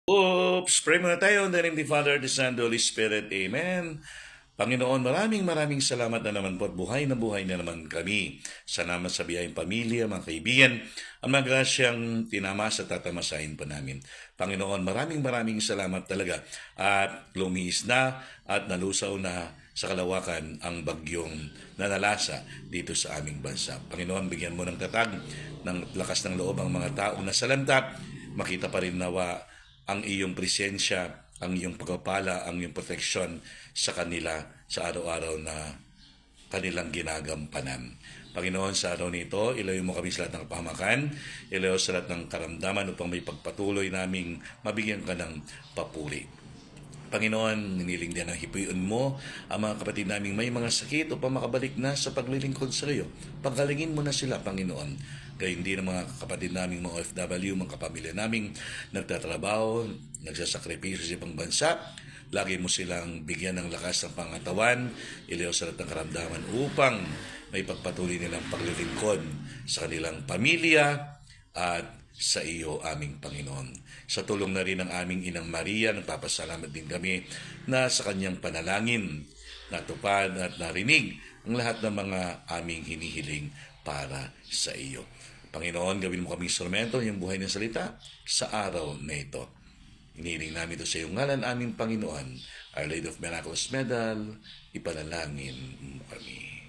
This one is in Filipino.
Oops! Pray muna tayo in the name of the Father, the Son, the Holy Spirit. Amen. Panginoon, maraming salamat na naman po at buhay na naman kami. Salamat sa biyayang pamilya, mga kaibigan, ang mga grasyang tinamas at tatamasahin pa namin. Panginoon, maraming salamat talaga at lumiis na at nalusaw na sa kalawakan ang bagyong nanalasa dito sa aming bansa. Panginoon, bigyan mo ng tatag, ng lakas ng loob ang mga taong nasalanta, makita pa rin nawa ang iyong presensya, ang iyong pagpapala, ang iyong proteksyon sa kanila sa araw-araw na kanilang ginagampanan. Panginoon, sa araw nito, ilayo mo kami sa lahat ng kapahamakan, ilayo sa lahat ng karamdaman upang may pagpatuloy naming mabigyan ka ng papuri. Panginoon, niniling din ang hipuin mo ang mga kapatid naming may mga sakit upang makabalik na sa paglilingkod sa iyo. Pagkalingin mo na sila, Panginoon. Gayun din ang mga kapatid naming mga OFW, mga kapamilya naming nagtatrabaho, nagsasakripisyo sa ibang bansa. Lagi mo silang bigyan ng lakas ng pangatawan, ilayo sa lahat ng karamdaman upang may pagpatuloy nilang paglilingkod sa kanilang pamilya at sa iyo, aming Panginoon. Sa tulong na rin ng aming Inang Maria, nagpapasalamat din kami na sa kanyang panalangin natupad at narinig ang lahat ng mga aming hinihiling para sa iyo. Panginoon, gawin mo kami instrumento ng buhay ng salita sa araw na ito. Inihiling namin ito sa iyong ngalan, aming Panginoon. Our Lady of Miracles Medal, ipanalangin mo kami.